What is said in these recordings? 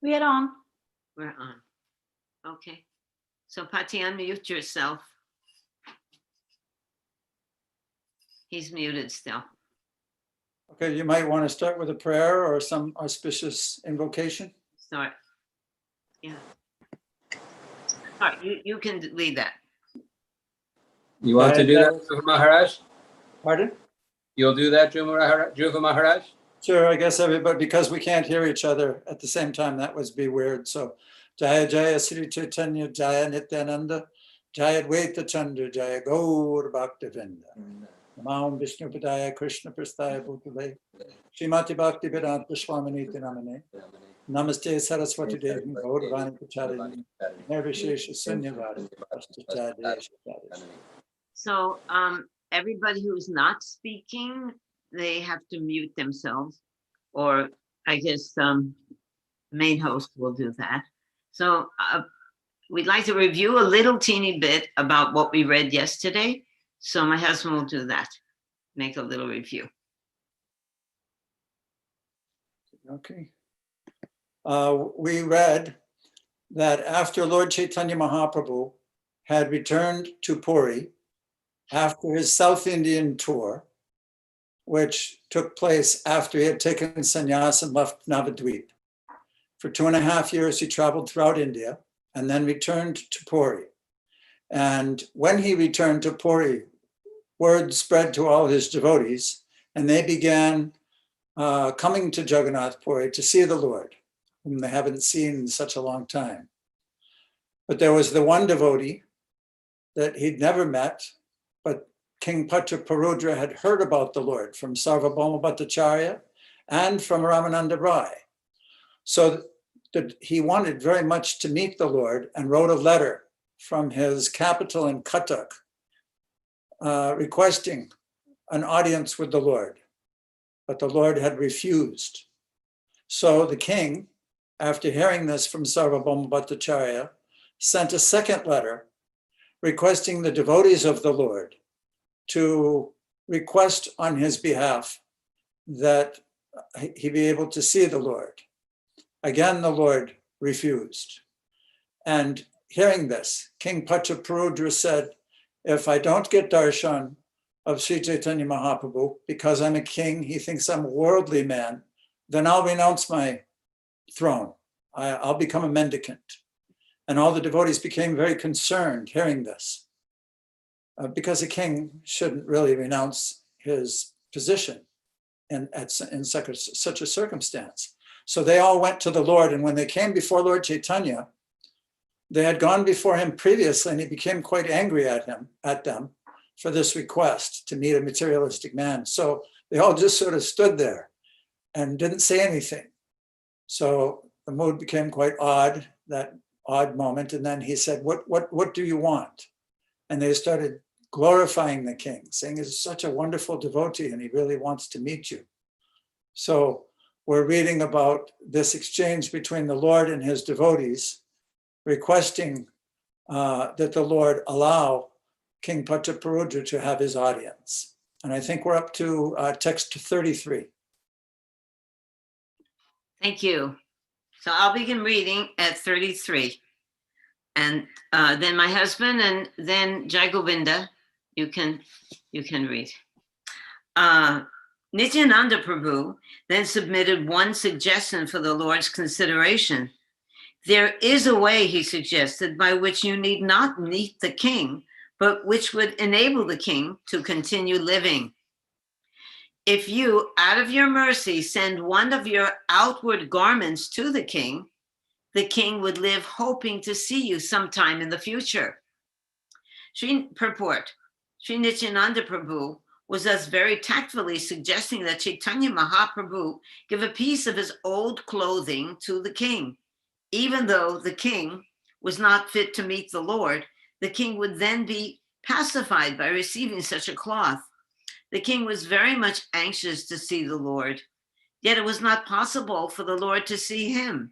We are on. We're on. Okay. So Pati, unmute yourself. He's muted still. Okay, you might want to start with a prayer or some auspicious invocation. Start. Yeah. All right, you can lead that. You want to do that, Dhruva Maharaj? Pardon? You'll do that, Dhruva Maharaj? Sure, I guess everybody, because we can't hear each other at the same time, that would be weird. So, Jaya Jaya Sri Chaitanya Jaya Nityananda Jaya Dvaita Chandra Jaya Gaur Bhaktivinda Namam Vishnu Padaya Krishna Prasthaya Bhutale Srimati Bhakti Vedanta Swaminiti Namane Namaste Saraswati Devi Gauravani Pacharini Nirvishesha Sunyavadi So everybody who's not speaking, they have to mute themselves, or I guess main host will do that. So we'd like to review a little teeny bit about what we read yesterday. So my husband will do that, make a little review. Okay. We read that after Lord Chaitanya Mahaprabhu had returned to Puri after his South Indian tour, which took place after he had taken sannyas and left Navadvip. For 2.5 years, he traveled throughout India and then returned to Puri. And when he returned to Puri, word spread to all his devotees, and they began coming to Jagannath Puri to see the Lord, whom they haven't seen in such a long time. But there was the one devotee that he'd never met, but King Pachaparudra had heard about the Lord from Sarvabhauma Bhattacharya and from Ramananda Rai. So that he wanted very much to meet the Lord and wrote a letter from his capital in Cuttack requesting an audience with the Lord, but the Lord had refused. So the king, after hearing this from Sarvabhauma Bhattacharya, sent a second letter requesting the devotees of the Lord to request on his behalf that he be able to see the Lord. Again, the Lord refused. And hearing this, King Pachaparudra said, if I don't get darshan of Sri Chaitanya Mahaprabhu, because I'm a king, he thinks I'm a worldly man, then I'll renounce my throne. I'll become a mendicant. And all the devotees became very concerned hearing this, because a king shouldn't really renounce his position in such a circumstance. So they all went to the Lord, and when they came before Lord Chaitanya, they had gone before him previously, and he became quite angry at them for this request to meet a materialistic man. So they all just sort of stood there and didn't say anything. So the mood became quite odd, that odd moment. And then he said, what do you want? And they started glorifying the king, saying he's such a wonderful devotee and he really wants to meet you. So we're reading about this exchange between the Lord and his devotees, requesting that the Lord allow King Pachaparudra to have his audience. And I think we're up to text 33. Thank you. So I'll begin reading at 33. And then my husband and then Jai Govinda, you can read. Nityananda Prabhu then submitted one suggestion for the Lord's consideration. There is a way, he suggested, by which you need not meet the king, but which would enable the king to continue living. If you, out of your mercy, send one of your outward garments to the king would live hoping to see you sometime in the future. Purport. Sri Nityananda Prabhu was thus very tactfully suggesting that Chaitanya Mahaprabhu give a piece of his old clothing to the king. Even though the king was not fit to meet the Lord, the king would then be pacified by receiving such a cloth. The king was very much anxious to see the Lord, yet it was not possible for the Lord to see him.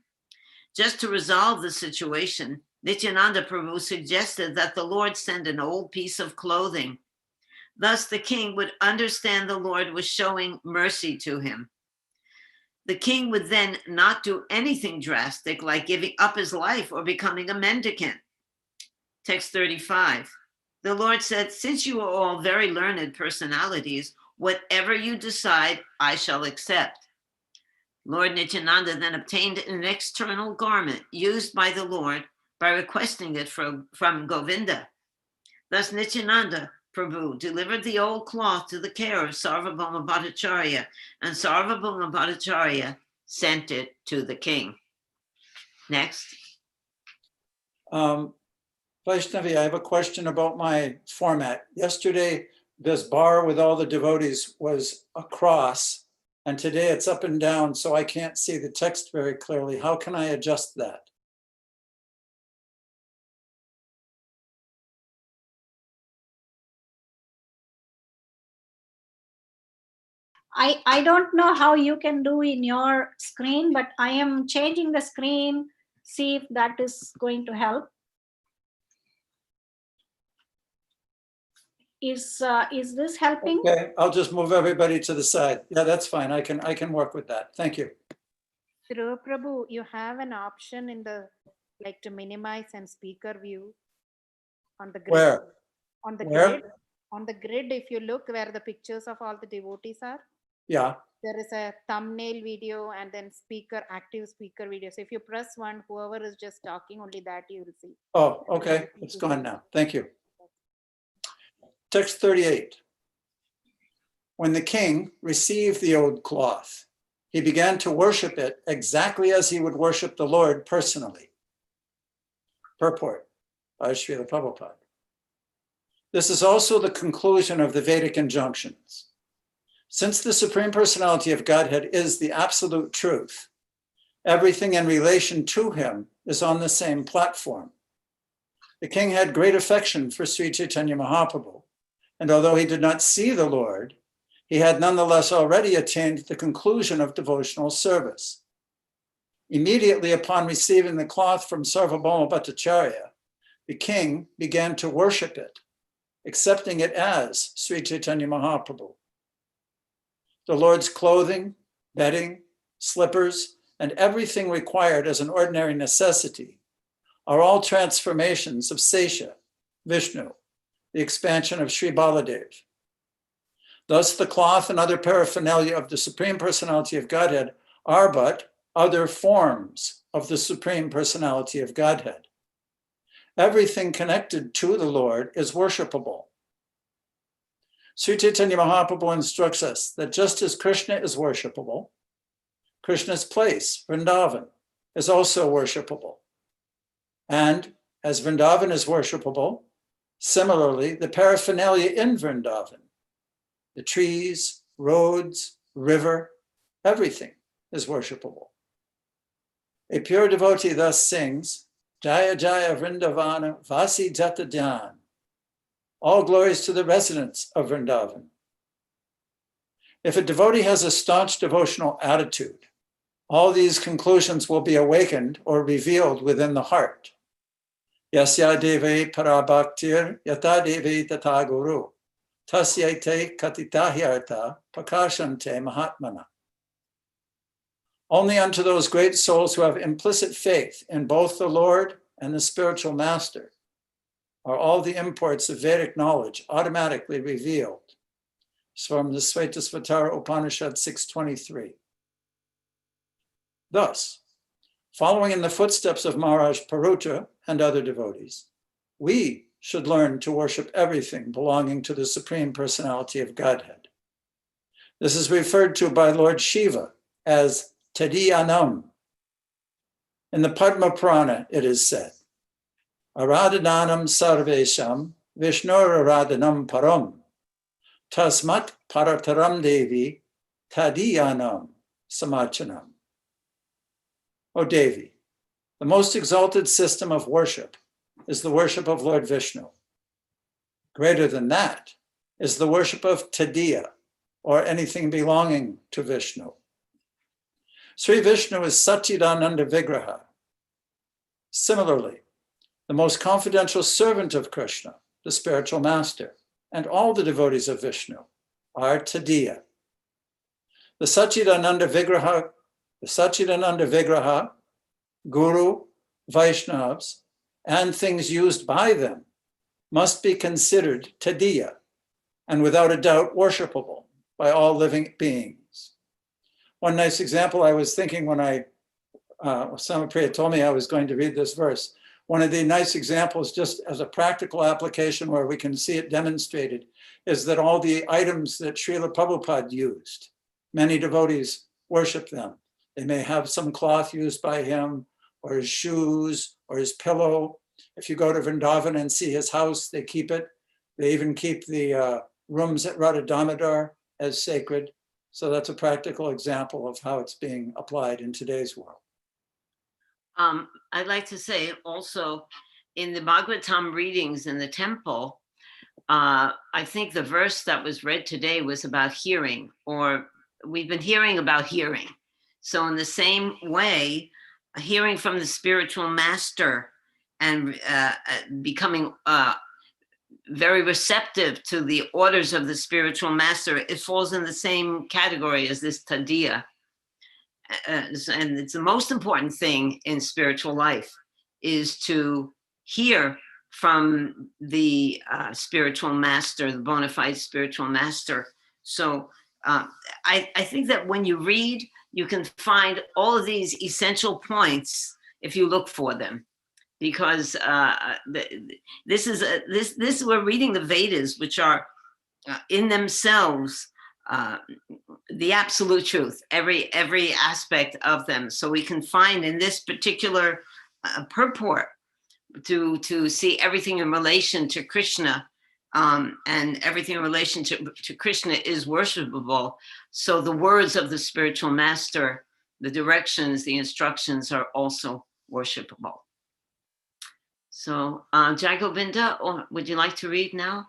Just to resolve the situation, Nityananda Prabhu suggested that the Lord send an old piece of clothing. Thus the king would understand the Lord was showing mercy to him. The king would then not do anything drastic like giving up his life or becoming a mendicant. Text 35. The Lord said, since you are all very learned personalities, whatever you decide, I shall accept. Lord Nityananda then obtained an external garment used by the Lord by requesting it from Govinda. Thus Nityananda Prabhu delivered the old cloth to the care of Sarvabhauma Bhattacharya, and Sarvabhauma Bhattacharya sent it to the king. Next. Vaishnavi, I have a question about my format. Yesterday, this bar with all the devotees was across, and today it's up and down, so I can't see the text very clearly. How can I adjust that? I don't know how you can do in your screen, but I am changing the screen, see if that is going to help. Is this helping? Okay, I'll just move everybody to the side. Yeah, that's fine. I can work with that. Thank you. Dhruv Prabhu, you have an option in the like to minimize and speaker view on the grid. Where? On the Where? grid. On the grid, if you look where the pictures of all the devotees are, Yeah. there is a thumbnail video and then speaker, active speaker video. So if you press one, whoever is just talking, only that you will see. Oh, okay. It's gone now. Thank you. Text 38. When the king received the old cloth, he began to worship it exactly as he would worship the Lord personally. Purport by Srila Prabhupada. This is also the conclusion of the Vedic injunctions. Since the Supreme Personality of Godhead is the absolute truth, everything in relation to him is on the same platform. The king had great affection for Sri Chaitanya Mahaprabhu, and although he did not see the Lord, he had nonetheless already attained the conclusion of devotional service. Immediately upon receiving the cloth from Sarvabhauma Bhattacharya, the king began to worship it, accepting it as Sri Chaitanya Mahaprabhu. The Lord's clothing, bedding, slippers, and everything required as an ordinary necessity are all transformations of Sesha, Vishnu, the expansion of Sri Baladev. Thus, the cloth and other paraphernalia of the Supreme Personality of Godhead are but other forms of the Supreme Personality of Godhead. Everything connected to the Lord is worshipable. Sri Chaitanya Mahaprabhu instructs us that just as Krishna is worshipable, Krishna's place, Vrindavan, is also worshipable. And as Vrindavan is worshipable, similarly, the paraphernalia in Vrindavan, the trees, roads, river, everything is worshipable. A pure devotee thus sings, Jaya Jaya Vrindavana Vasi Jata Dhyan. All glories to the residents of Vrindavan. If a devotee has a staunch devotional attitude, all these conclusions will be awakened or revealed within the heart. Yasya deve parabhaktir yata deve tata guru. Tasyate katitahyarta prakashante mahatmana. Only unto those great souls who have implicit faith in both the Lord and the spiritual master are all the imports of Vedic knowledge automatically revealed. It's from the Svetasvatara Upanishad 6.23. Thus, following in the footsteps of Maharaj Parutra and other devotees, we should learn to worship everything belonging to the Supreme Personality of Godhead. This is referred to by Lord Shiva as Tadiyanam. In the Padma Purana, it is said, Aradhanam sarvesham Vishnur aradhanam param tasmat parataram devi tadiyanam samachanam. O Devi, the most exalted system of worship is the worship of Lord Vishnu. Greater than that is the worship of Tadiya, or anything belonging to Vishnu. Sri Vishnu is Satchidananda Vigraha. Similarly, the most confidential servant of Krishna, the spiritual master, and all the devotees of Vishnu are Tadiya. The Satchidananda Vigraha The Satchidananda Vigraha, Guru, Vaishnavas, and things used by them must be considered tadiya and without a doubt worshipable by all living beings. One nice example I was thinking when Samapriya told me I was going to read this verse, one of the nice examples just as a practical application where we can see it demonstrated is that all the items that Srila Prabhupada used, many devotees worship them. They may have some cloth used by him or his shoes or his pillow. If you go to Vrindavan and see his house, they keep it. They even keep the rooms at Radha Damodar as sacred. So that's a practical example of how it's being applied in today's world. I'd like to say also in the Bhagavatam readings in the temple, I think the verse that was read today was about hearing, or we've been hearing about hearing. So in the same way, hearing from the spiritual master and becoming very receptive to the orders of the spiritual master, it falls in the same category as this tadiya. And it's the most important thing in spiritual life is to hear from the spiritual master, the bona fide spiritual master. So I think that when you read, you can find all of these essential points if you look for them, because this we're reading the Vedas, which are in themselves the absolute truth, every aspect of them. So we can find in this particular purport to see everything in relation to Krishna, and everything in relation to Krishna is worshipable. So the words of the spiritual master, the directions, the instructions are also worshipable. So Jai Govinda, or would you like to read now?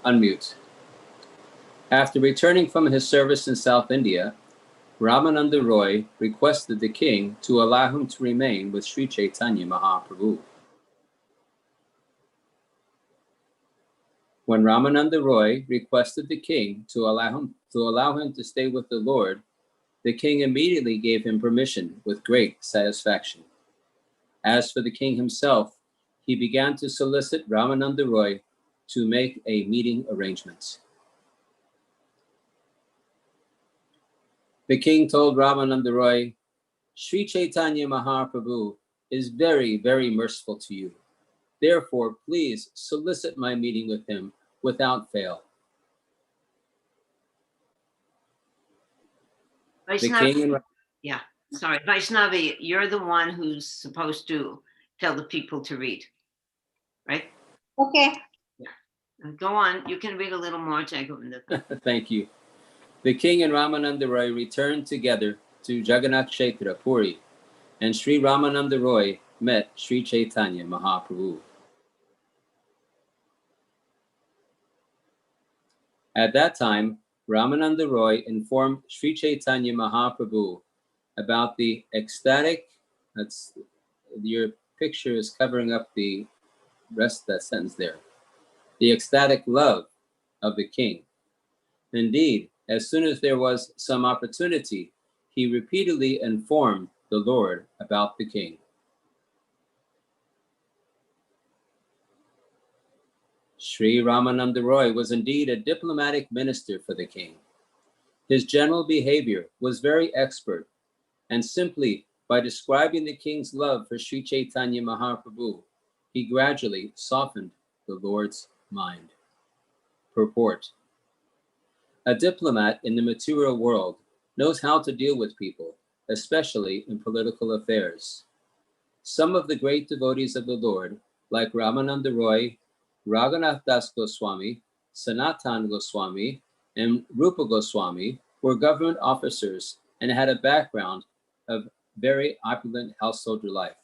Unmute. After returning from his service in South India, Ramananda Roy requested the king to allow him to remain with Sri Chaitanya Mahaprabhu. When Ramananda Roy requested the king to allow him to stay with the Lord, the king immediately gave him permission with great satisfaction. As for the king himself, he began to solicit Ramananda Roy to make a meeting arrangement. The king told Ramananda Roy, Sri Chaitanya Mahaprabhu is very, very merciful to you. Therefore, please solicit my meeting with him without fail. Vaishnavi, Vaishnavi, you're the one who's supposed to tell the people to read, right? Okay. Go on, you can read a little more, Jai Govinda. Thank you. The king and Ramananda Roy returned together to Jagannath Kshetra, Puri, and Sri Ramananda Roy met Sri Chaitanya Mahaprabhu. At that time, Ramananda Roy informed Sri Chaitanya Mahaprabhu about the ecstatic, your picture is covering up the rest of that sentence there, the ecstatic love of the king. Indeed, as soon as there was some opportunity, he repeatedly informed the Lord about the king. Sri Ramananda Roy was indeed a diplomatic minister for the king. His general behavior was very expert, and simply by describing the king's love for Sri Chaitanya Mahaprabhu, he gradually softened the Lord's mind. Purport: a diplomat in the material world knows how to deal with people, especially in political affairs. Some of the great devotees of the Lord, like Ramananda Roy, Raghunath Das Goswami, Sanatan Goswami, and Rupa Goswami, were government officers and had a background of very opulent householder life.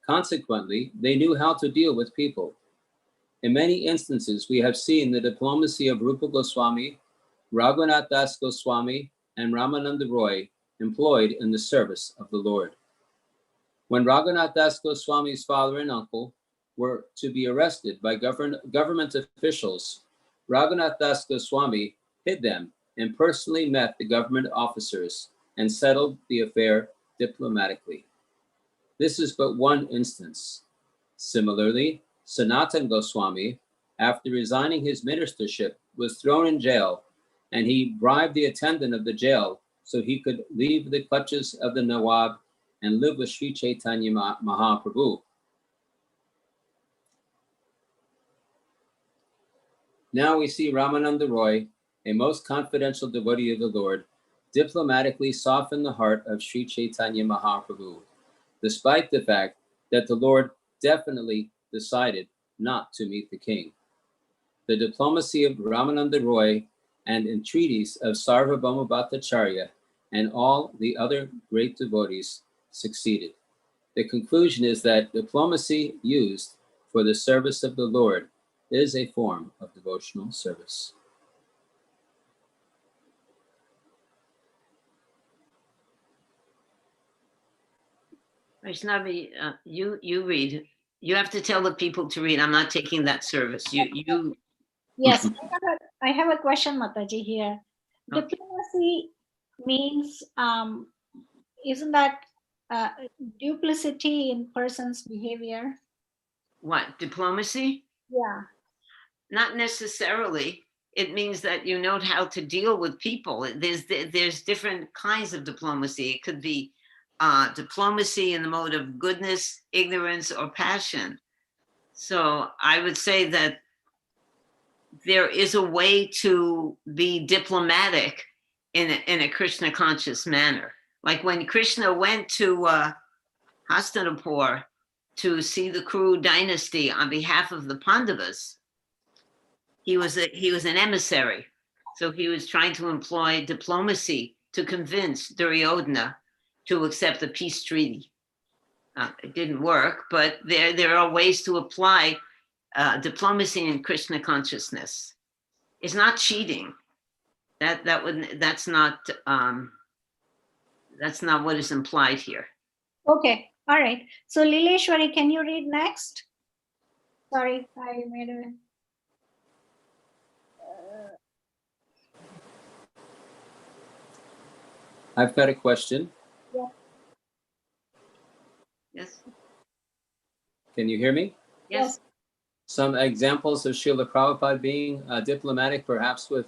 Consequently, they knew how to deal with people. In many instances, we have seen the diplomacy of Rupa Goswami, Raghunath Das Goswami and Ramananda Roy employed in the service of the Lord. When Raghunath Das Goswami's father and uncle were to be arrested by government officials, Raghunath Das Goswami hid them and personally met the government officers and settled the affair diplomatically. This is but one instance. Similarly, Sanatan Goswami, after resigning his ministership, was thrown in jail, and he bribed the attendant of the jail so he could leave the clutches of the Nawab and live with Sri Chaitanya Mahaprabhu. Now we see Ramananda Roy, a most confidential devotee of the Lord, diplomatically soften the heart of Sri Chaitanya Mahaprabhu, despite the fact that the Lord definitely decided not to meet the king. The diplomacy of Ramananda Roy and entreaties of Sarvabhauma Bhattacharya and all the other great devotees succeeded. The conclusion is that diplomacy used for the service of the Lord is a form of devotional service. Vaishnavi, you read. You have to tell the people to read. I'm not taking that service. You. Yes, I have a question, Mataji, here. Okay. Diplomacy means, isn't that duplicity in person's behavior? What, diplomacy? Yeah. Not necessarily. It means that you know how to deal with people. There's different kinds of diplomacy. It could be diplomacy in the mode of goodness, ignorance, or passion. So I would say that there is a way to be diplomatic in a Krishna conscious manner. Like when Krishna went to Hastinapur to see the Kuru dynasty on behalf of the Pandavas, he was an emissary. So he was trying to employ diplomacy to convince Duryodhana to accept the peace treaty. It didn't work, but there are ways to apply diplomacy in Krishna consciousness. It's not cheating. That's not what is implied here. Okay. All right. So Lileshwari, can you read next? Sorry, I made a. I've got a question. Yeah. Yes. Can you hear me? Yes. Some examples of Srila Prabhupada being diplomatic, perhaps with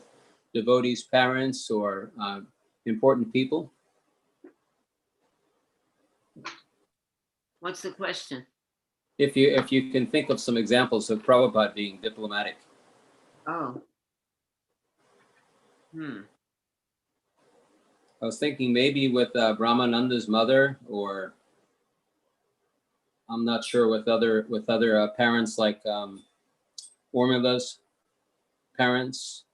devotees' parents or important people? What's the question? If you can think of some examples of Prabhupada being diplomatic. Oh. I was thinking maybe with Brahmananda's mother, or I'm not sure, with other parents like Urmila's parents.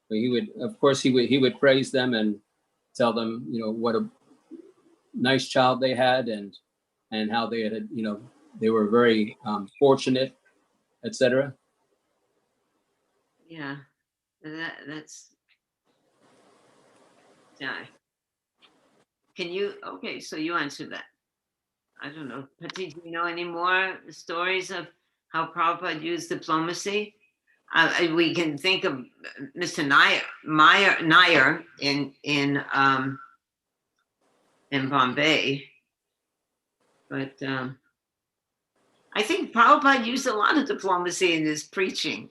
But he would praise them and tell them, what a nice child they had, and how they had, they were very fortunate, etc. Yeah. That's. Yeah. Can you? Okay, so you answer that. I don't know. Pati, do you know any more stories of how Prabhupada used diplomacy? We can think of Mr. Nair in Bombay, but I think Prabhupada used a lot of diplomacy in his preaching,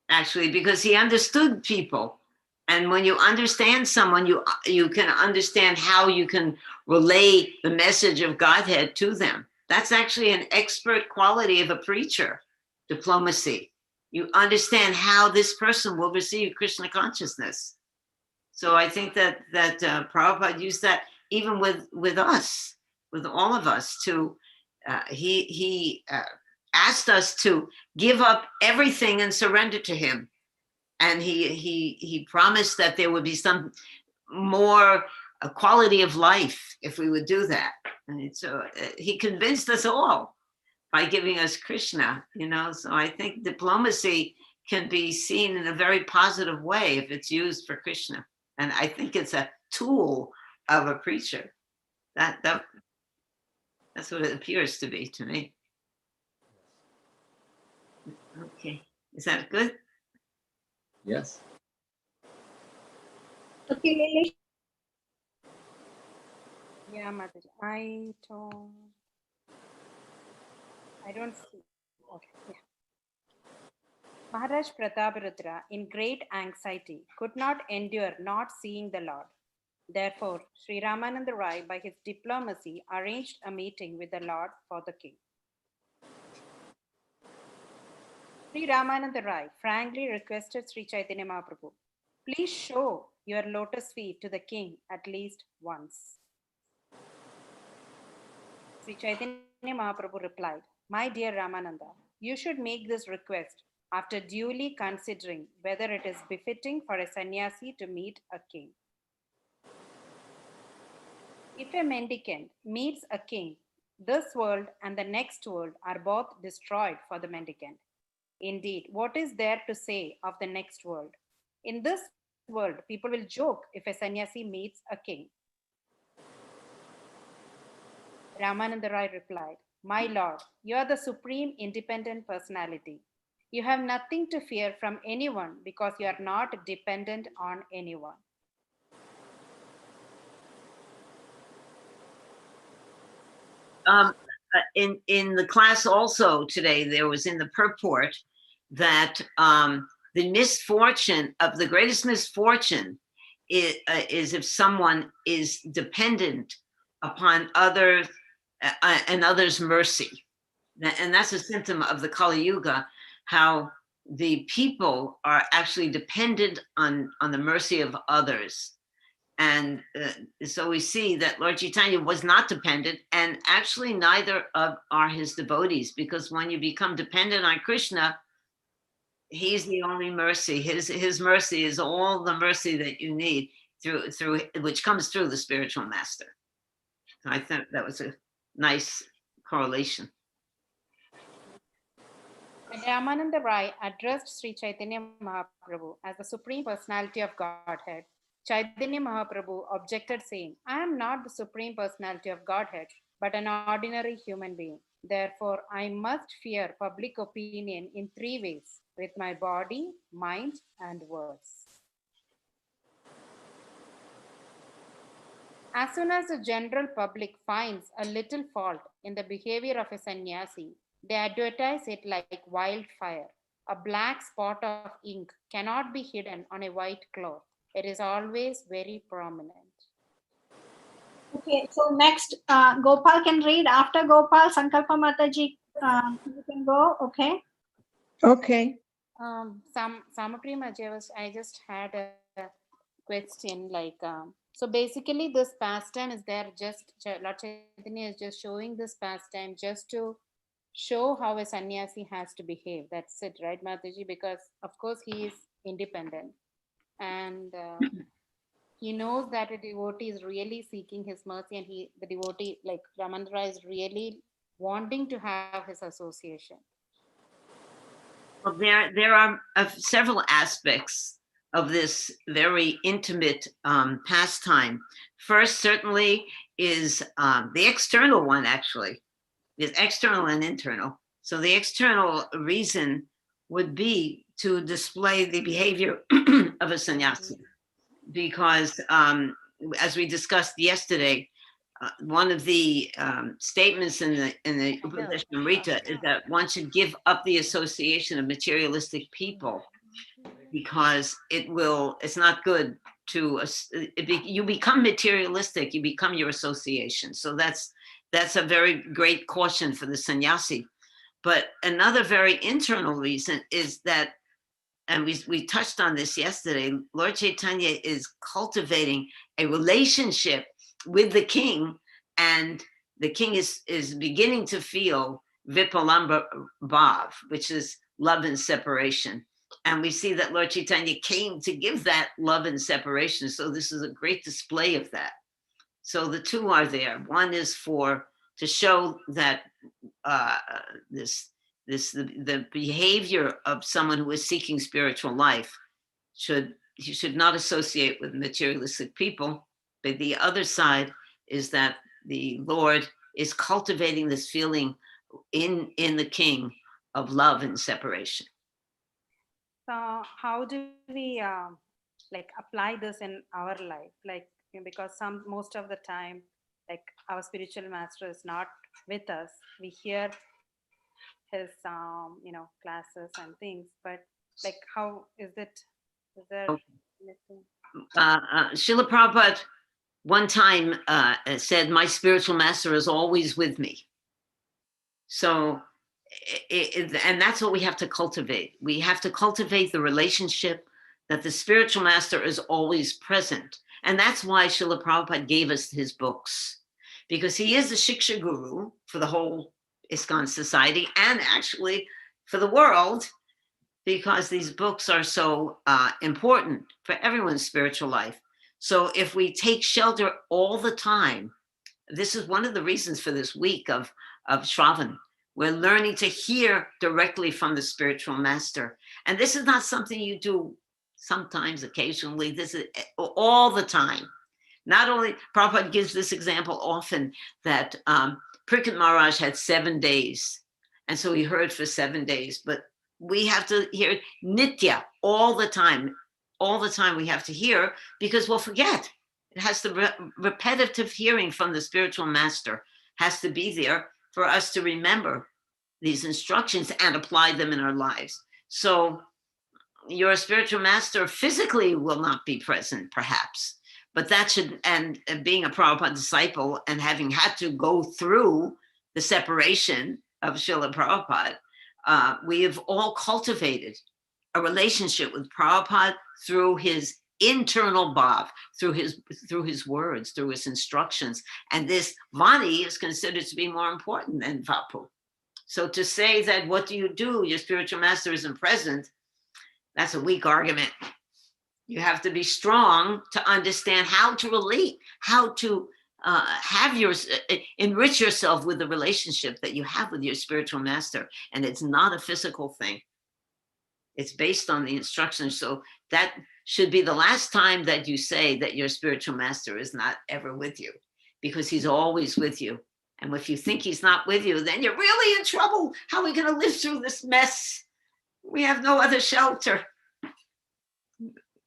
actually, because he understood people. And when you understand someone, you can understand how you can relay the message of Godhead to them. That's actually an expert quality of a preacher, diplomacy. You understand how this person will receive Krishna consciousness. So I think that Prabhupada used that even with us, with all of us. He asked us to give up everything and surrender to him. And he promised that there would be some more quality of life if we would do that. And so he convinced us all by giving us Krishna, So I think diplomacy can be seen in a very positive way if it's used for Krishna. And I think it's a tool of a preacher. That's what it appears to be to me. Okay, is that good? Yes. Okay, Lily. Yeah, Mataji. I don't see. Okay, yeah. Maharaj Prataparudra, in great anxiety, could not endure not seeing the Lord. Therefore, Sri Ramananda Rai, by his diplomacy, arranged a meeting with the Lord for the king. Sri Ramananda Rai frankly requested Sri Chaitanya Mahaprabhu, please show your lotus feet to the king at least once. Sri Chaitanya Mahaprabhu replied, my dear Ramananda, you should make this request after duly considering whether it is befitting for a sannyasi to meet a king. If a mendicant meets a king, this world and the next world are both destroyed for the mendicant. Indeed, what is there to say of the next world? In this world, people will joke if a sannyasi meets a king. Ramananda Rai replied, my lord, you are the supreme independent personality. You have nothing to fear from anyone because you are not dependent on anyone. In the class also today, there was in the purport that the misfortune of the greatest misfortune is if someone is dependent upon others and others' mercy. And that's a symptom of the Kali Yuga, how the people are actually dependent on the mercy of others. And so we see that Lord Chaitanya was not dependent, and actually neither are his devotees, because when you become dependent on Krishna, he's the only mercy. His mercy is all the mercy that you need through which comes through the spiritual master. So I think that was a nice correlation. When Ramananda Rai addressed Sri Chaitanya Mahaprabhu as the Supreme Personality of Godhead, Chaitanya Mahaprabhu objected, saying, I am not the Supreme Personality of Godhead, but an ordinary human being. Therefore, I must fear public opinion in three ways, with my body, mind, and words. As soon as the general public finds a little fault in the behavior of a sannyasi, they advertise it like wildfire. A black spot of ink cannot be hidden on a white cloth. It is always very prominent. Okay, so next, Gopal can read. After Gopal, Sankalpa Mataji, you can go. Okay. Okay. Samaprima, I just had a question like, so basically this pastime is there just, Lord Chaitanya is just showing this pastime just to show how a sannyasi has to behave. That's it, right, Mataji? Because of course he is independent and he knows that a devotee is really seeking his mercy, and the devotee like Ramandra is really wanting to have his association. Well, there are several aspects of this very intimate pastime. First, certainly, is the external one, actually. There's external and internal. So the external reason would be to display the behavior of a sannyasi, because as we discussed yesterday, one of the statements in the Upadeshamrita is that one should give up the association of materialistic people, because it's not good to, you become materialistic, you become your association. So that's a very great caution for the sannyasi. But another very internal reason is that, and we touched on this yesterday, Lord Chaitanya is cultivating a relationship with the king, and the king is beginning to feel Vipalamba Bhav, which is love and separation. And we see that Lord Chaitanya came to give that love and separation. So this is a great display of that. So the two are there. One is to show that this the behavior of someone who is seeking spiritual life you should not associate with materialistic people. But the other side is that the Lord is cultivating this feeling in the king of love and separation. So how do we like apply this in our life? Like, because most of the time, like our spiritual master is not with us. We hear his classes and things, but like how is it? Is there anything? Srila Prabhupada one time said, "My spiritual master is always with me." So, and that's what we have to cultivate. We have to cultivate the relationship that the spiritual master is always present. And that's why Srila Prabhupada gave us his books, because he is the Shiksha Guru for the whole ISKCON society and actually for the world, because these books are so important for everyone's spiritual life. So if we take shelter all the time, this is one of the reasons for this week of Shravanam. We're learning to hear directly from the spiritual master. And this is not something you do sometimes, occasionally. This is all the time. Not only, Prabhupada gives this example often, that Parikshit Maharaj had 7 days. And so he heard for 7 days. But we have to hear nitya all the time. All the time we have to hear, because we'll forget. It has to repetitive hearing from the spiritual master has to be there for us to remember these instructions and apply them in our lives. So your spiritual master physically will not be present, perhaps, but that should, and being a Prabhupada disciple and having had to go through the separation of Srila Prabhupada, we have all cultivated a relationship with Prabhupada through his internal bhav, through his words, through his instructions. And this Vani is considered to be more important than Vapu. So to say that what do you do, your spiritual master isn't present, that's a weak argument. You have to be strong to understand how to relate, how to enrich yourself with the relationship that you have with your spiritual master. And it's not a physical thing. It's based on the instructions. So that should be the last time that you say that your spiritual master is not ever with you, because he's always with you. And if you think he's not with you, then you're really in trouble. How are we going to live through this mess? We have no other shelter.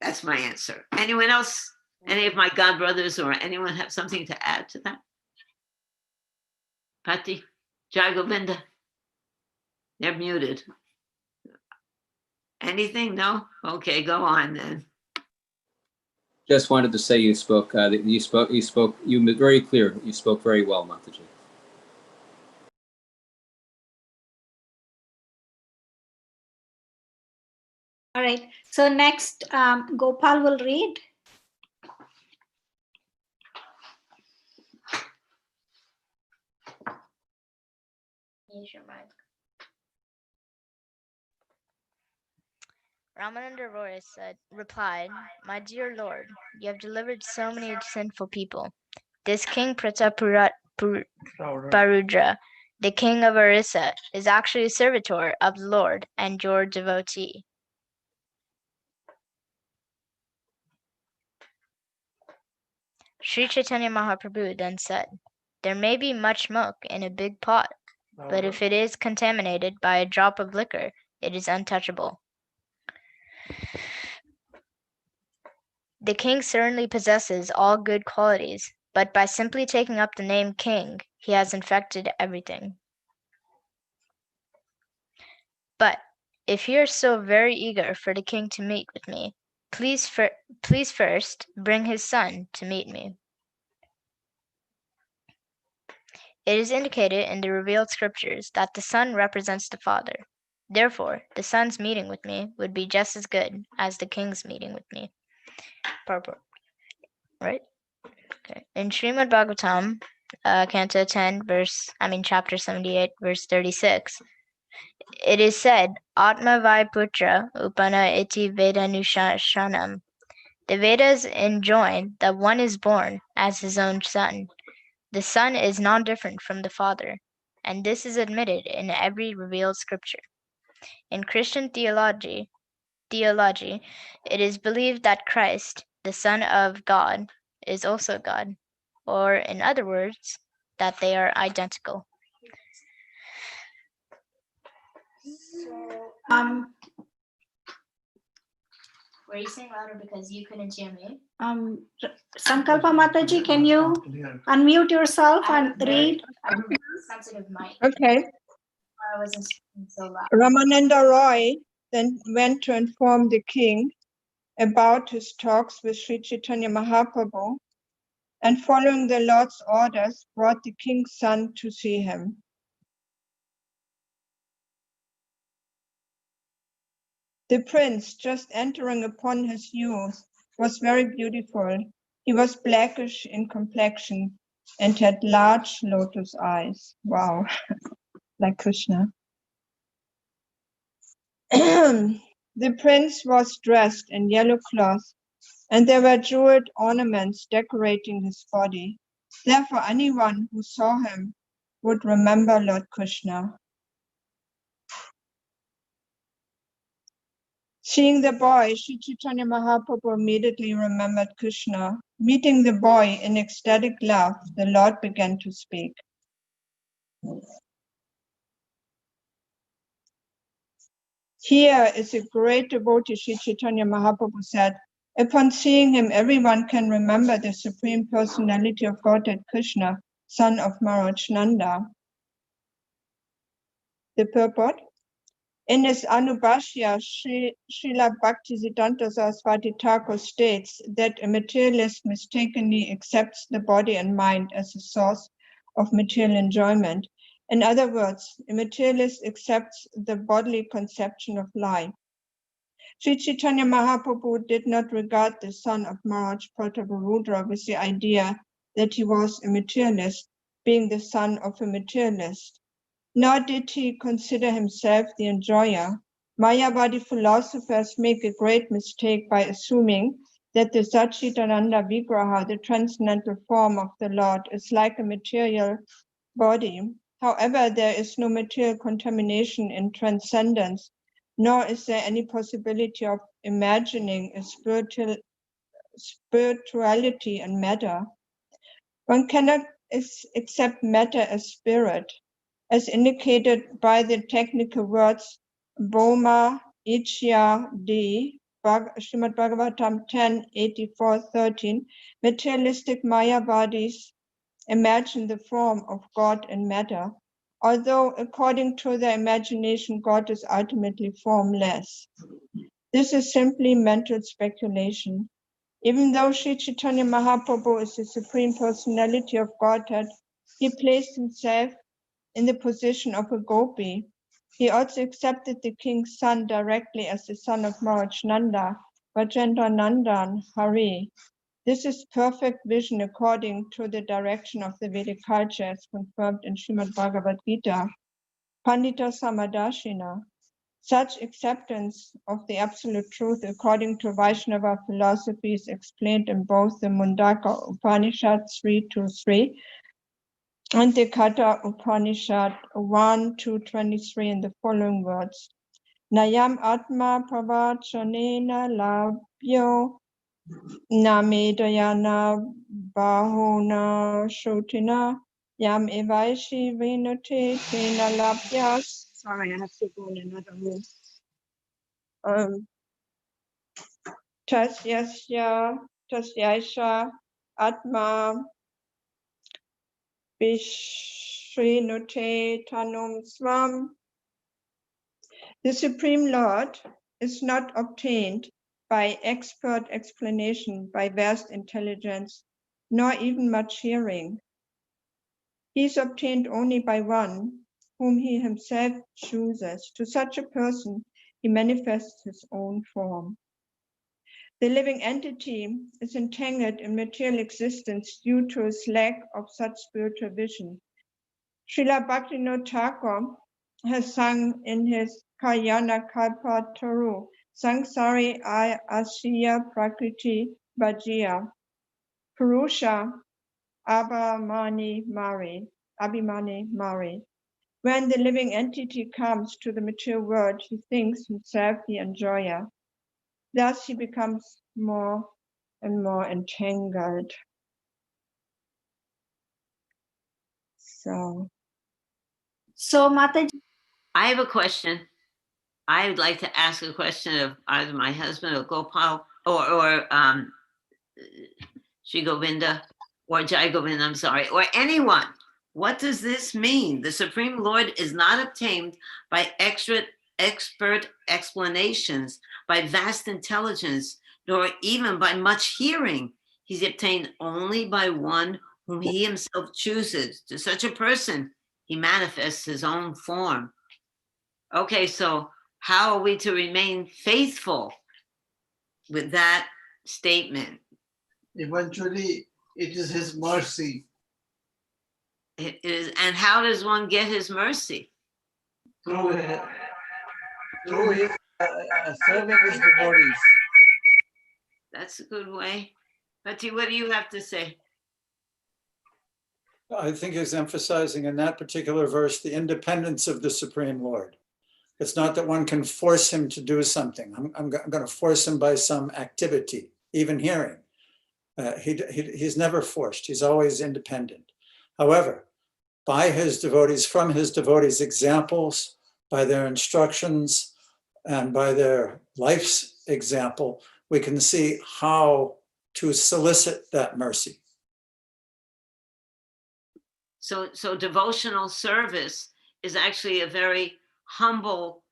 That's my answer. Anyone else? Any of my God brothers or anyone have something to add to that? Patti, Jai Govinda, they're muted. Anything? No? Okay, go on then. Just wanted to say you spoke you were very clear. You spoke very well, Mataji. All right. So next, Gopal will read. Use your mic. Ramananda Roy replied, "My dear Lord, you have delivered so many sinful people. This King Pratapurudra, the king of Orissa, is actually a servitor of the Lord and your devotee. Sri Chaitanya Mahaprabhu then said, there may be much milk in a big pot, but if it is contaminated by a drop of liquor, it is untouchable. The king certainly possesses all good qualities, but by simply taking up the name king, he has infected everything. But if you are so very eager for the king to meet with me, please first bring his son to meet me." It is indicated in the revealed scriptures that the son represents the father. Therefore, the son's meeting with me would be just as good as the king's meeting with me. Purport. Right? Okay. In Srimad Bhagavatam, Canto 10, chapter 78, verse 36, it is said, Atma Vai Putra Upana Iti Vedanushanam. The Vedas enjoin that one is born as his own son. The son is non-different from the father, and this is admitted in every revealed scripture. In Christian theology, it is believed that Christ, the Son of God, is also God, or in other words, that they are identical. Um, Were you saying louder because you couldn't hear me? Sankalpa Mataji, can you unmute yourself and read? I have a sensitive mic. Okay. I wasn't speaking so loud. Ramananda Roy then went to inform the king about his talks with Sri Chaitanya Mahaprabhu, and following the Lord's orders, brought the king's son to see him. The prince, just entering upon his youth, was very beautiful. He was blackish in complexion and had large lotus eyes. Wow, like Krishna. The prince was dressed in yellow cloth, and there were jeweled ornaments decorating his body. Therefore, anyone who saw him would remember Lord Krishna. Seeing the boy, Sri Chaitanya Mahaprabhu immediately remembered Krishna. Meeting the boy in ecstatic love, the Lord began to speak. Here is a great devotee, Sri Chaitanya Mahaprabhu said. Upon seeing him, everyone can remember the Supreme Personality of Godhead Krishna, son of Maharaj Nanda. The purport? In his Anubhashya, Srila Bhaktisiddhanta Saraswati Thakur states that a materialist mistakenly accepts the body and mind as a source of material enjoyment. In other words, a materialist accepts the bodily conception of life. Sri Chaitanya Mahaprabhu did not regard the son of Maharaj Prataparudra with the idea that he was a materialist, being the son of a materialist. Nor did he consider himself the enjoyer. Mayavadi philosophers make a great mistake by assuming that the Satchitananda Vigraha, the transcendental form of the Lord, is like a material body. However, there is no material contamination in transcendence, nor is there any possibility of imagining a spirituality and matter. One cannot accept matter as spirit, as indicated by the technical words Boma Ichya D, Srimad Bhagavatam 10:84-13. Materialistic Mayavadis imagine the form of God and matter, although according to their imagination, God is ultimately formless. This is simply mental speculation. Even though Sri Chaitanya Mahaprabhu is the Supreme Personality of Godhead, he placed himself in the position of a gopi. He also accepted the king's son directly as the son of Maharaj Nanda, Rajendra Nandan Hari. This is perfect vision according to the direction of the Vedic culture as confirmed in Srimad Bhagavad Gita. Pandita Samadashina. Such acceptance of the absolute truth according to Vaishnava philosophy is explained in both the Mundaka Upanishad 3-3 and the Katha Upanishad 1-23 in the following words. Nayam Atma Pravachanena Labhyo Namedayana Bahuna Shrutina Yam Evaishi Vinute Tena Labhyas. Sorry, I have to go in another room. Tasyaisha Atma Vishrinute Tanum Swam. The Supreme Lord is not obtained by expert explanation, by vast intelligence, nor even much hearing. He is obtained only by one whom he himself chooses. To such a person, he manifests his own form. The living entity is entangled in material existence due to his lack of such spiritual vision. Srila Bhaktivinoda Thakur has sung in his Kalyana Kalpataru, Sangsari Asya Prakriti Bhajiya, Purusha Abhimani Mari. When the living entity comes to the mature world, he thinks himself the enjoyer. Thus he becomes more and more entangled. So Mataji, I have a question. I would like to ask a question of either my husband or Gopal or Sri Govinda or Jai Govinda, I'm sorry, or anyone. What does this mean? The Supreme Lord is not obtained by expert explanations, by vast intelligence, nor even by much hearing. He's obtained only by one whom he himself chooses. To such a person, he manifests his own form. Okay, so how are we to remain faithful with that statement? Eventually, it is his mercy. It is, and how does one get his mercy? Through his serving his devotees. That's a good way. Pati, what do you have to say? I think he's emphasizing in that particular verse the independence of the Supreme Lord. It's not that one can force him to do something. I'm going to force him by some activity, even hearing. He's never forced. He's always independent. However, by his devotees, from his devotees' examples, by their instructions, and by their life's example, we can see how to solicit that mercy. So devotional service is actually a very humble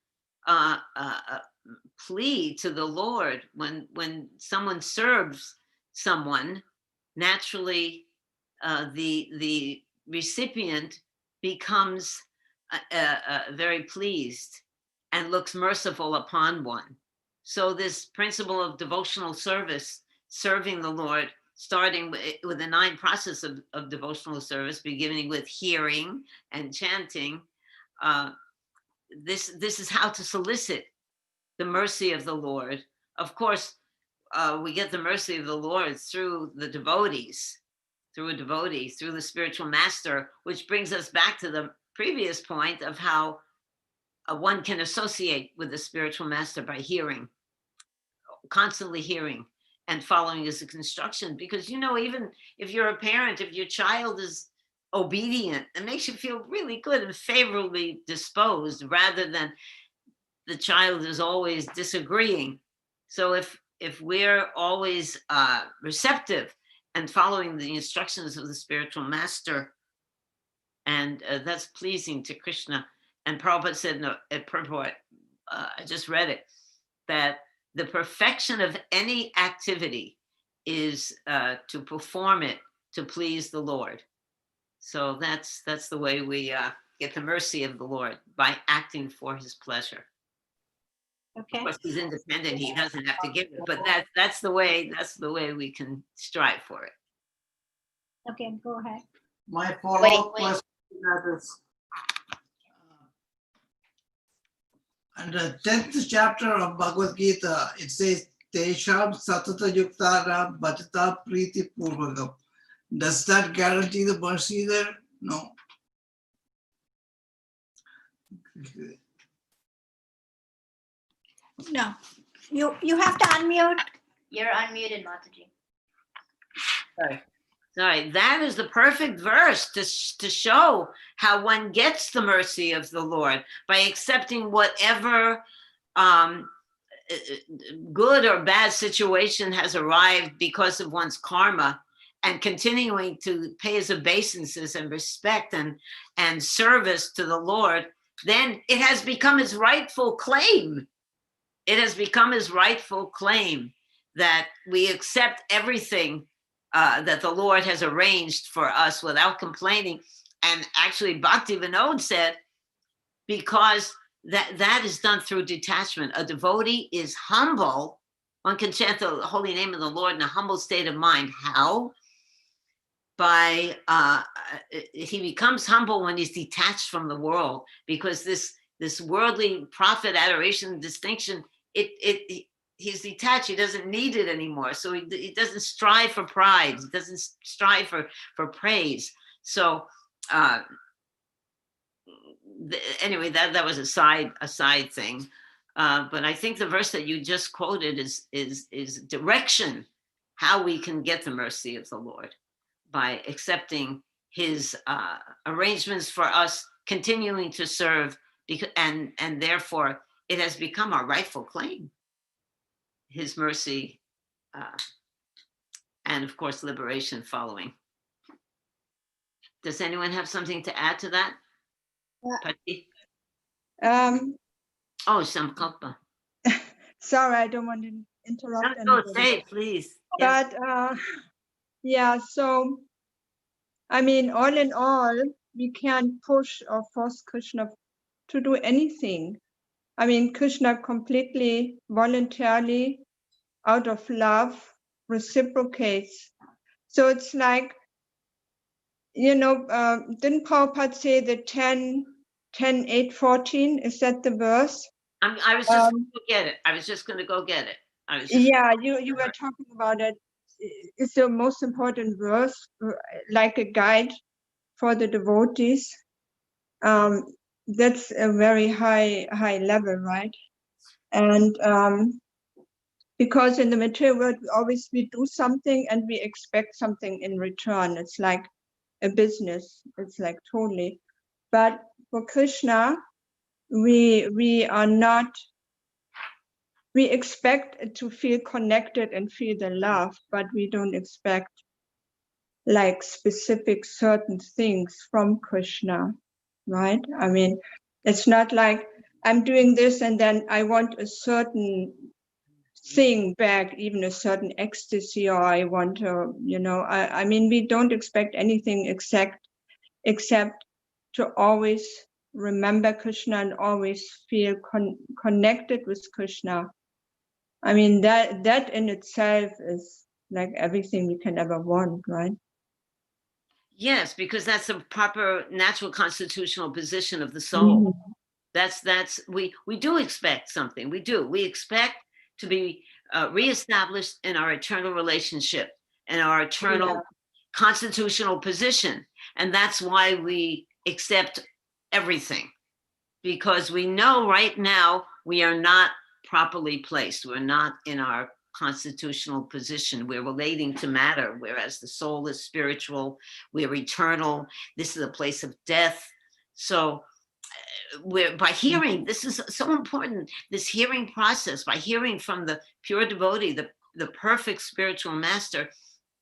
plea to the Lord. When someone serves someone, naturally the recipient becomes very pleased and looks merciful upon one. So this principle of devotional service, serving the Lord, starting with the 9 process of devotional service, beginning with hearing and chanting, this is how to solicit the mercy of the Lord. Of course, we get the mercy of the Lord through the devotees, through a devotee, through the spiritual master, which brings us back to the previous point of how one can associate with the spiritual master by hearing, constantly hearing and following his instructions. Because, even if you're a parent, if your child is obedient, it makes you feel really good and favorably disposed, rather than the child is always disagreeing. So if we're always receptive and following the instructions of the spiritual master, and that's pleasing to Krishna. And Prabhupada said, no, at purport, I just read it, that the perfection of any activity is to perform it to please the Lord. So that's the way we get the mercy of the Lord, by acting for his pleasure. okay. Of course, he's independent; he doesn't have to give it. But that's the way we can strive for it. Okay, go ahead. My follow-up question is, and the 10th chapter of Bhagavad Gita, it says, Tesham Satata Yuktaram Bhatata Priti Purvakam. Does that guarantee the mercy there? No. No, you have to unmute. You're unmuted, Mataji. Sorry, that is the perfect verse to show how one gets the mercy of the Lord, by accepting whatever good or bad situation has arrived because of one's karma, and continuing to pay his obeisances and respect and service to the Lord. Then it has become his rightful claim. It has become his rightful claim that we accept everything that the Lord has arranged for us without complaining. And actually, Bhakti Vinod said, because that is done through detachment. A devotee is humble. One can chant the holy name of the Lord in a humble state of mind. How? By he becomes humble when he's detached from the world, because this worldly profit, adoration, distinction, he's detached. He doesn't need it anymore. So he doesn't strive for pride. He doesn't strive for praise. So anyway, that was a side thing. But I think the verse that you just quoted is direction how we can get the mercy of the Lord by accepting his arrangements for us continuing to serve, because and therefore it has become our rightful claim, his mercy, and of course liberation following. Does anyone have something to add to that? Patti? Oh, Samkalpa. Sorry, I don't want to interrupt No, anybody. say it, please. Yes. But yeah, so I mean, all in all, we can't push or force Krishna to do anything. I mean, Krishna completely voluntarily, out of love, reciprocates. So it's like, you know, didn't Prabhupada say the 10, 8, 14? Is that the verse? I was just going to go get it. I was just going to go get it. I was just Yeah, you were talking about it. It's the most important verse, like a guide for the devotees. That's a very high level, right? And because in the material world, we do something and we expect something in return. It's like a business. It's like totally. But for Krishna, we are not. We expect to feel connected and feel the love, but we don't expect like specific certain things from Krishna, right? I mean, it's not like I'm doing this and then I want a certain thing back, even a certain ecstasy, or I want to, you know, I mean, we don't expect anything except to always remember Krishna and always feel connected with Krishna. I mean, that in itself is like everything we can ever want, right? Yes, because that's the proper natural constitutional position of the soul. That's we do expect something. We expect to be reestablished in our eternal relationship and our eternal constitutional position, and that's why we accept everything, because we know right now we are not properly placed. We're not in our constitutional position. We're relating to matter, whereas the soul is spiritual. We're eternal. This is a place of death. So we're, by hearing, this is so important, this hearing process, by hearing from the pure devotee, the perfect spiritual master,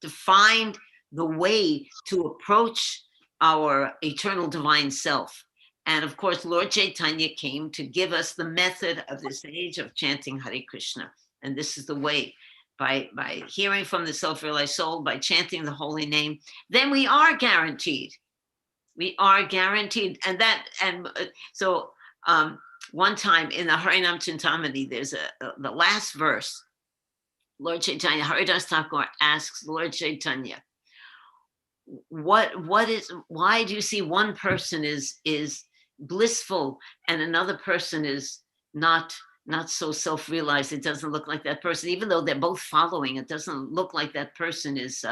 to find the way to approach our eternal divine self. And of course, Lord Chaitanya came to give us the method of this age of chanting Hare Krishna. And this is the way, by hearing from the self-realized soul, by chanting the holy name, then we are guaranteed. We are guaranteed. And that, and so one time in the Harinam Chintamani, there's the last verse, Lord Chaitanya, Haridas Thakur asks Lord Chaitanya, why do you see one person is blissful and another person is not so self-realized? It doesn't look like that person, even though they're both following, it doesn't look like that person is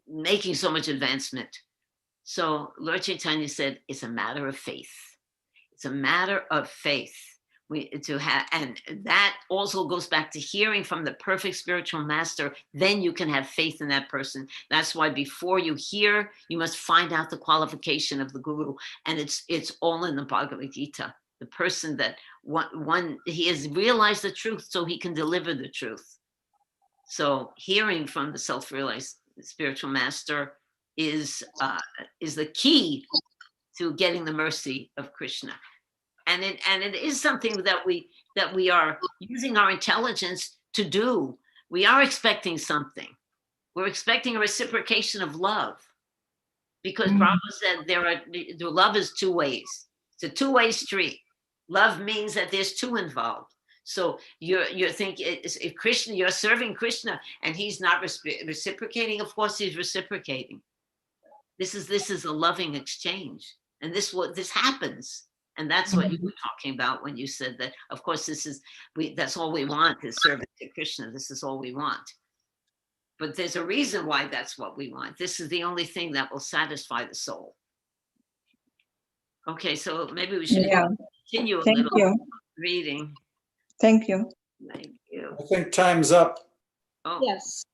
making so much advancement. So Lord Chaitanya said, it's a matter of faith. It's a matter of faith. And that also goes back to hearing from the perfect spiritual master. Then you can have faith in that person. That's why before you hear, you must find out the qualification of the guru. And it's all in the Bhagavad Gita. The person that he has realized the truth, so he can deliver the truth. So hearing from the self-realized spiritual master is the key to getting the mercy of Krishna. And it is something that we are using our intelligence to do. We are expecting something. We're expecting a reciprocation of love, because Prabhupada said love is two ways. It's a two-way street. Love means that there's two involved. So you're thinking, if Krishna, you're serving Krishna and he's not reciprocating, of course he's reciprocating. This is a loving exchange, and this happens. And that's what you were talking about when you said that, of course, that's all we want is service to Krishna. This is all we want. But there's a reason why that's what we want. This is the only thing that will satisfy the soul. Okay, so maybe we should Yeah, continue a thank little you. reading. Thank you. Thank you. I think time's up. Oh, Yes.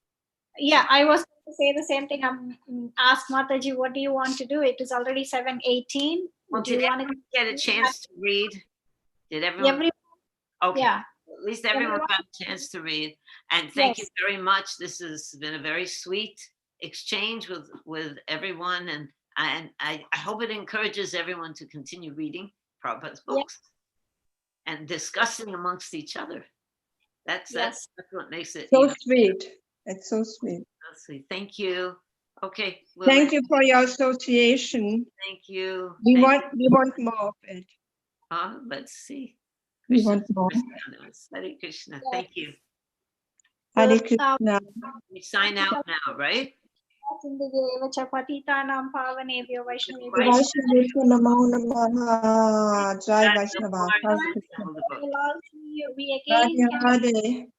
Yeah, I was going to say the same thing. Ask Mataji, what do you want to do? It is already 7:18. well, Do you did want to everyone get a chance to read? Did everyone? every Okay. yeah. At least everyone Everyone- got a chance to read. And thank you Yes. very much. This has been a very sweet exchange with everyone. And I hope it encourages everyone to continue reading Prabhupada's Yeah. books and discussing amongst each other. That's Yes. what makes it, So sweet. It's so sweet. let's see. Thank you. Okay. Thank you for your association. Thank you. We Thank want more of it. let's see. We Krishna, want more. Hare Krishna. Yes. Thank you. Hare So, Krishna. We sign out now, right? Sindhudev cha patitanam pavanebhyo vaishnavebhyo Vaishnavesha Namo Namaha. Jai Vaishnava. Hare Krishna. we'll all see you. We again can Radhe Radhe.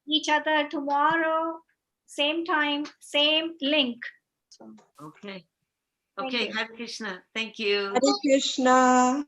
each other tomorrow, same time, same link. So, Okay. Thank Okay. you. Hare Krishna. Thank you. Hare Krishna.